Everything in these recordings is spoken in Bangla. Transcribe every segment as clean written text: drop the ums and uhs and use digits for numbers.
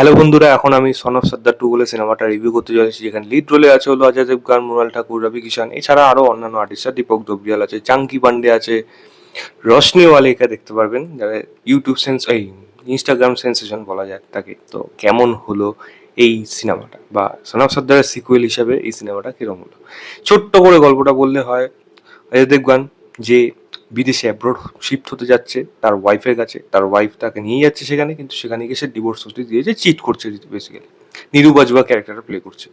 হ্যালো বন্ধুরা, এখন আমি সন অফ সর্দার 2 বলে সিনেমাটা রিভিউ করতে চলেছি, যেখানে লিড রোলে আছে হলো অজয় দেবগন, মৃণাল ঠাকুর, রবি কিষান, এছাড়া আরো অন্যান্য আর্টিস্টরা, দীপক ডোবরিয়াল আছে, চাঙ্কি পান্ডে আছে, রশনি ওয়ালিকা দেখতে পারবেন, যারা ইনস্টাগ্রাম সেন্সেশন বলা যায় তাকে। তো কেমন হলো এই সিনেমাটা, বা সন অফ সর্দারের সিকুয়েল হিসাবে এই সিনেমাটা কিরকম হলো? ছোট্ট করে গল্পটা বললে হয়, অজয় দেবগন যে বিদেশে অ্যাব্রোড শিফট হতে যাচ্ছে তার ওয়াইফের কাছে, তার ওয়াইফ তাকে নিয়ে যাচ্ছে সেখানে, কিন্তু সেখানে গিয়ে সে ডিভোর্স নোটিশ দিয়েছে, চিট করছে বেসিক্যালি। নিরু বাজওয়া ক্যারেক্টারটা প্লে করছে।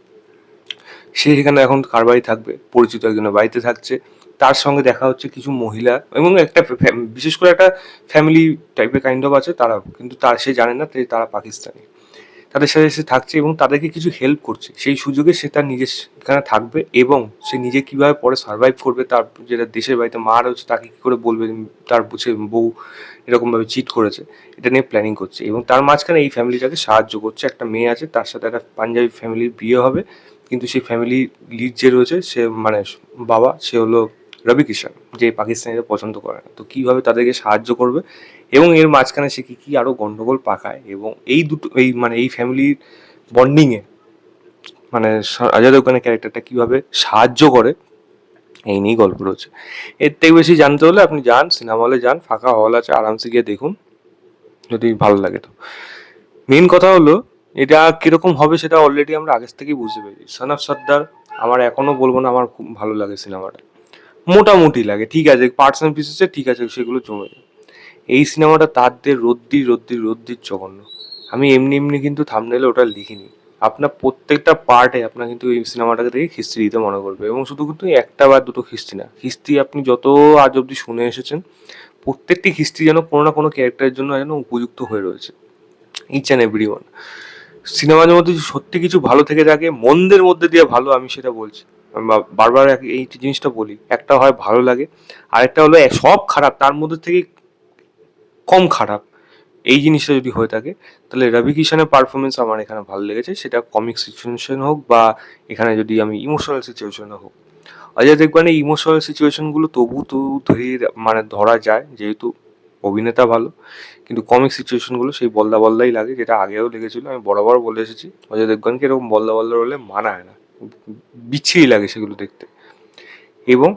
সে সেখানে এখন কার বাড়ি থাকবে, পরিচিত একজনের বাড়িতে থাকছে। তার সঙ্গে দেখা হচ্ছে কিছু মহিলা এবং একটা বিশেষ করে একটা ফ্যামিলি টাইপের কাইন্ড অফ আছে তারা, কিন্তু তার সে জানে না যে তারা পাকিস্তানি। তাদের সাথে সে থাকছে এবং তাদেরকে কিছু হেল্প করছে, সেই সুযোগে সে তার নিজের এখানে থাকবে এবং সে নিজে কিভাবে পরে সার্ভাইভ করবে, তার যেটা দেশের বাড়িতে মা রয়েছে তাকে কি করে বলবে তার সে বউ এরকমভাবে চিট করেছে, এটা নিয়ে প্ল্যানিং করছে। এবং তার মাঝখানে এই ফ্যামিলিটাকে সাহায্য করছে, একটা মেয়ে আছে তার সাথে একটা পাঞ্জাবি ফ্যামিলির বিয়ে হবে, কিন্তু সেই ফ্যামিলি লিড যে রয়েছে সে মানে বাবা, সে হলো রবি কিষান, যে পাকিস্তানিরা পছন্দ করে না। তো কীভাবে তাদেরকে সাহায্য করবে এবং এর মাঝখানে সে কী কী আরও গন্ডগোল পাকায়, এবং এই দুটো এই ফ্যামিলির বন্ডিংয়ে মানে অজয় দেবগনের ক্যারেক্টারটা কীভাবে সাহায্য করে, এই নিয়েই গল্প রয়েছে। এর থেকে বেশি জানতে হলে আপনি যান, সিনেমা হলে যান, ফাঁকা হল আছে, আরামসে গিয়ে দেখুন যদি ভালো লাগে। তো মেন কথা হলো এটা কিরকম হবে সেটা অলরেডি আমরা আগের থেকেই বুঝতে পেরেছি। সন অফ সর্দার আমার এখনো বলবো না আমার খুব ভালো লাগে সিনেমাটা, মোটামুটি লাগে, ঠিক আছে, পার্টস অ্যান্ড পিসেসে ঠিক আছে, সেগুলো জমে যায়। এই সিনেমাটা তার দিয়ে রদ্দির জঘন্য। আমি এমনি এমনি কিন্তু থাম্বনেলে ওটা লিখিনি। আপনার প্রত্যেকটা পার্টে আপনার কিন্তু এই সিনেমাটাকে দেখে খিস্তি দিতে মনে করবে, এবং শুধু কিন্তু একটা বা দুটো খিস্তি না, খিস্তি আপনি যত আজ অব্দি শুনে এসেছেন প্রত্যেকটি খিস্তি যেন কোনো না কোনো ক্যারেক্টারের জন্য যেন উপযুক্ত হয়ে রয়েছে, ইচ অ্যান্ড এভরি ওয়ান। সিনেমার মধ্যে যদি সত্যি কিছু ভালো থেকে থাকে, মন্দের মধ্যে দিয়ে ভালো, আমি সেটা বলছি। আমি বারবার এই জিনিসটা বলি, একটা হয় ভালো লাগে, আরেকটা হলো সব খারাপ তার মধ্যে থেকে কম খারাপ। এই জিনিসটা যদি হয়ে থাকে, তাহলে রবি কিষানের পারফরমেন্স আমার এখানে ভালো লেগেছে, সেটা কমিক সিচুয়েশন হোক বা এখানে যদি আমি ইমোশনাল সিচুয়েশনে হোক। অজয় দেবগনের ইমোশনাল সিচুয়েশনগুলো তবু ধরে মানে ধরা যায়, যেহেতু অভিনেতা ভালো, কিন্তু কমিক সিচুয়েশনগুলো সেই বলদা বলদাই লাগে, যেটা আগেও লেগেছিল। আমি বরাবর বলে এসেছি অজয় দেবগনকে এরকম বলদা বলদা হলে মানায় না, বিচ্ছিরি লাগে সেগুলো দেখতে। এবং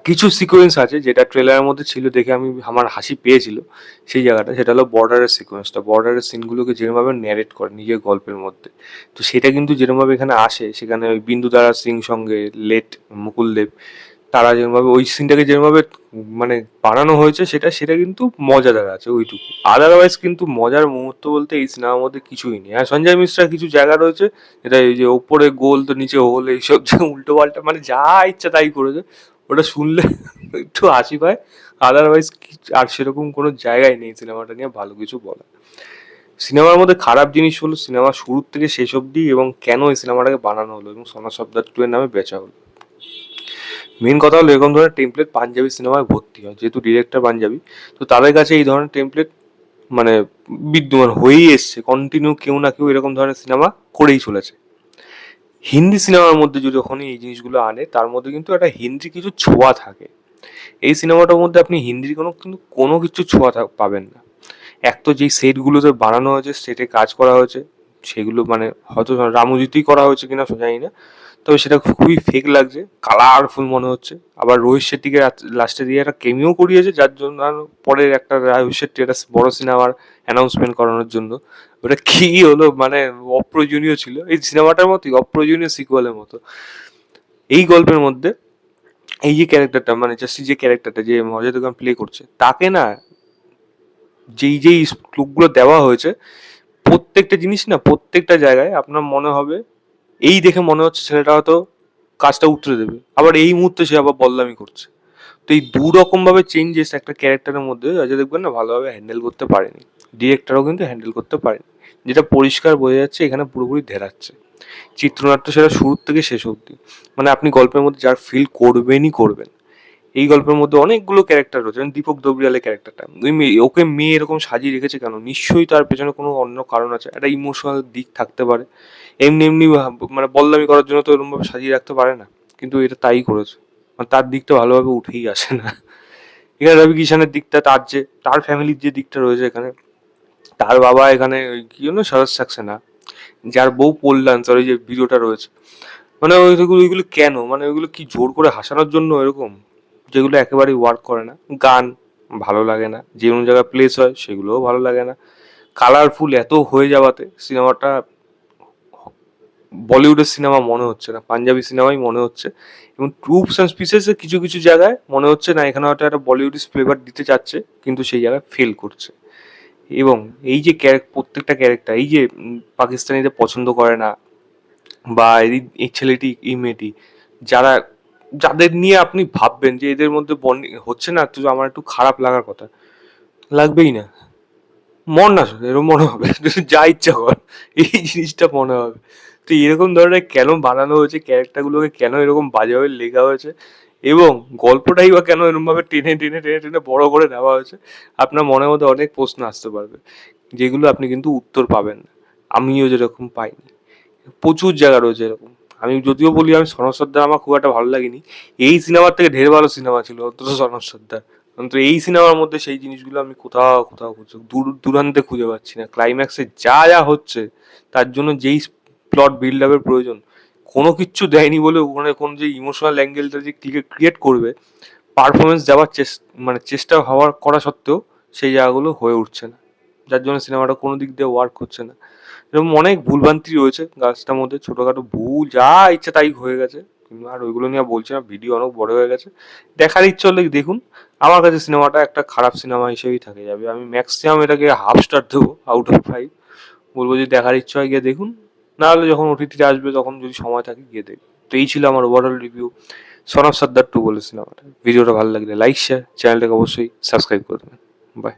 কিছু সিকোয়েন্স আছে যেটা ট্রেলারের মধ্যে ছিল, দেখে আমার হাসি পেয়েছিল সেই জায়গাটা, সেটা হলো বর্ডারের সিকোয়েন্সটা। বর্ডারের সিনগুলোকে যেরকমভাবে ন্যারেট করে নিজের গল্পের মধ্যে, তো সেটা কিন্তু যেরকমভাবে এখানে আসে, সেখানে ওই বিন্দুদারা সিং সঙ্গে লেট মুকুলদেব, তারা যেরকমভাবে ওই সিনটাকে যেরকমভাবে মানে বানানো হয়েছে, সেটা সেটা কিন্তু মজাদার আছে ওইটুকু। আদারওয়াইজ কিন্তু মজার মুহূর্ত বলতে এই সিনেমার মধ্যে কিছুই নেই। আর সঞ্জয় মিশ্রার কিছু জায়গা রয়েছে, যেটা এই যে ওপরে গোল তো নিচে হোল, এইসব যে উল্টো পাল্টা মানে যা ইচ্ছা তাই করেছে, ওটা শুনলে একটু হাসি পায়। আদারওয়াইজ আর সেরকম কোনো জায়গায় নেই সিনেমাটা নিয়ে ভালো কিছু বলা। সিনেমার মধ্যে খারাপ জিনিস হলো সিনেমা শুরুর থেকে শেষ অবধি, এবং কেন এই সিনেমাটাকে বানানো হলো এবং সনা সর্দার 2 এর নামে বেচা হলো। মেন কথা হলো এরকম ধরনের টেমপ্লেট পাঞ্জাবি সিনেমায় ভর্তি হয়, যেহেতু ডিরেক্টর পাঞ্জাবি, তো তাদের কাছে এই ধরনের টেমপ্লেট মানে বিদ্যমান হয়েই এসছে, কন্টিনিউ কেউ না কেউ এরকম ধরনের সিনেমা করেই চলেছে। হিন্দি সিনেমার মধ্যে যদি যখনই এই জিনিসগুলো আনে, তার মধ্যে কিন্তু একটা হিন্দি কিছু ছোঁয়া থাকে। এই সিনেমাটার মধ্যে আপনি হিন্দির কোনো কিছু ছোঁয়া পাবেন না। এক তো যেই সেটগুলোতে বানানো হয়েছে, সেটে কাজ করা হয়েছে, সেগুলো মানে হয়তো রামুজিতেই করা হয়েছে কিনা জানি না, তবে সেটা খুবই ফেক লাগছে, কালারফুল মনে হচ্ছে। আবার রোহিত শেট্টিকে লাস্টে দিয়ে একটা কেমিও করিয়েছে, যার জন্য পরে একটা রোহিত শেট্টি একটা বড় সিনেমার অ্যানাউন্সমেন্ট করানোর জন্য। ওটা কি হলো মানে অপ্রয়োজনীয় ছিল, এই সিনেমাটার মতোই অপ্রয়োজনীয় সিকুয়ালের মতো। এই গল্পের মধ্যে এই যে ক্যারেক্টারটা মানে জাস্ট যে ক্যারেক্টারটা যে অজয় দেবগন প্লে করছে, তাকে না যেই স্ট্রোকগুলো দেওয়া হয়েছে, প্রত্যেকটা জিনিস না প্রত্যেকটা জায়গায় আপনার মনে হবে, এই দেখে মনে হচ্ছে ছেলেটা হয়তো কাজটা উতরে দেবে, আবার এই মুহূর্তে সে আবার বদলামি করছে। তো এই দু রকম ভাবে চেঞ্জেস একটা ক্যারেক্টারের মধ্যে অজয় দেখবেন না ভালোভাবে হ্যান্ডেল করতে পারেনি, ডিরেক্টরও কিন্তু হ্যান্ডেল করতে পারেনি, যেটা পরিষ্কার বোঝা যাচ্ছে এখানে পুরোপুরি ধেরাচ্ছে চিত্রনাট্য, সেটা শুরুর থেকে শেষ অবধি। মানে আপনি গল্পের মধ্যে যার ফিল করবেনই করবেন। এই গল্পের মধ্যে অনেকগুলো ক্যারেক্টার রয়েছে, যেমন দীপক ডোবরিয়ালের ক্যারেক্টারটা, ওকে মেয়ে এরকম সাজিয়ে রেখেছে কেন? নিশ্চয়ই তার পেছনে কোনো অন্য কারণ আছে, একটা ইমোশনাল দিক থাকতে পারে। এমনি এমনি মানে বদনামি করার জন্য তো এরকম ভাবে সাজিয়ে রাখতে পারে না, কিন্তু এটা তাই করেছে। মানে তার দিকটা ভালোভাবে উঠেই আসে না। এখানে রবি কিষানের দিকটা, তার ফ্যামিলির যে দিকটা রয়েছে এখানে, তার বাবা এখানে ওই কি জন্য শরৎ সাক্সেনা, যার বউ পোল ডান্সার, ওই যে ভিডিওটা রয়েছে, মানে ওইগুলো কেন, মানে ওইগুলো কি জোর করে হাসানোর জন্য এরকম, যেগুলো একেবারেই ওয়ার্ক করে না। গান ভালো লাগে না, যে কোনো জায়গায় প্লেস হয় সেগুলোও ভালো লাগে না। কালারফুল এত হয়ে যাওয়াতে সিনেমাটা বলিউডের সিনেমা মনে হচ্ছে না, পাঞ্জাবি সিনেমাই মনে হচ্ছে। এবং ট্রুপস অ্যান্ড স্পিসেসে কিছু কিছু জায়গায় মনে হচ্ছে না এখানে হয়তো একটা বলিউডিস ফ্লেভার দিতে চাচ্ছে, কিন্তু সেই জায়গায় ফেল করছে। এবং এই যে প্রত্যেকটা ক্যারেক্টার, এই যে পাকিস্তানিদের পছন্দ করে না, বা এই ছেলেটি এই মেয়েটি, যারা যাদের নিয়ে আপনি ভাববেন যে এদের মধ্যে বন্ডিং হচ্ছে না, তো আমার একটু খারাপ লাগার কথা, লাগবেই না। মন না শুধু এরকম মনে হবে, যা ইচ্ছা কর, এই জিনিসটা মনে হবে। তো এরকম ধরনের কেন বানানো হয়েছে, ক্যারেক্টারগুলোকে কেন এরকম বাজেভাবে লেখা হয়েছে, এবং গল্পটাই বা কেন এরকম ভাবে টেনে টেনে টেনে টেনে বড় করে নেওয়া হয়েছে, আপনার মনের মধ্যে অনেক প্রশ্ন আসতে পারবে, যেগুলো আপনি কিন্তু উত্তর পাবেন না। আমিও যেরকম পাইনি, প্রচুর জায়গা রয়েছে এরকম। আমি যদিও বলি আমি সনদ সর্দার আমার খুব একটা ভালো লাগেনি, এই সিনেমার থেকে ঢের ভালো সিনেমা ছিল অন্তত সনদ সর্দার। কিন্তু এই সিনেমার মধ্যে সেই জিনিসগুলো আমি কোথাও কোথাও খুঁজে দূরান্তে খুঁজে পাচ্ছি না। ক্লাইম্যাক্সে যা যা হচ্ছে, তার জন্য যেই প্লট বিল্ড আপের প্রয়োজন, কোনো কিচ্ছু দেয়নি বলে ওখানে কোন যে ইমোশনাল অ্যাঙ্গেলটা যে ক্রিয়েট করবে, পারফরমেন্স দেওয়ার মানে চেষ্টা হওয়ার করা সত্ত্বেও সেই জায়গাগুলো হয়ে উঠছে না, যার জন্য সিনেমাটা কোনো দিক দিয়ে ওয়ার্ক করছে না। এরকম অনেক ভুলভ্রান্তি রয়েছে গাছটার মধ্যে, ছোটখাটো ভুল যা ইচ্ছে তাই হয়ে গেছে, আর ওইগুলো নিয়ে বলছি না, ভিডিও অনেক বড় হয়ে গেছে। দেখার ইচ্ছে হলে দেখুন। আমার কাছে সিনেমাটা একটা খারাপ সিনেমা হিসেবেই থেকে যাবে, আমি ম্যাক্সিমাম এটাকে হাফ স্টার দেবো আউট অফ 5। বলবো যে দেখার ইচ্ছা হয় গিয়ে দেখুন, না হলে যখন ওটিটিতে আসবে তখন যদি সময় থাকে গিয়ে দেখুন। তো এই ছিল আমার ওভারঅল রিভিউ সন অফ সর্দার 2 বলে সিনেমাটা। ভিডিওটা ভালো লাগলে লাইক শেয়ার, চ্যানেলটাকে অবশ্যই সাবস্ক্রাইব করে দেবেন। বাই।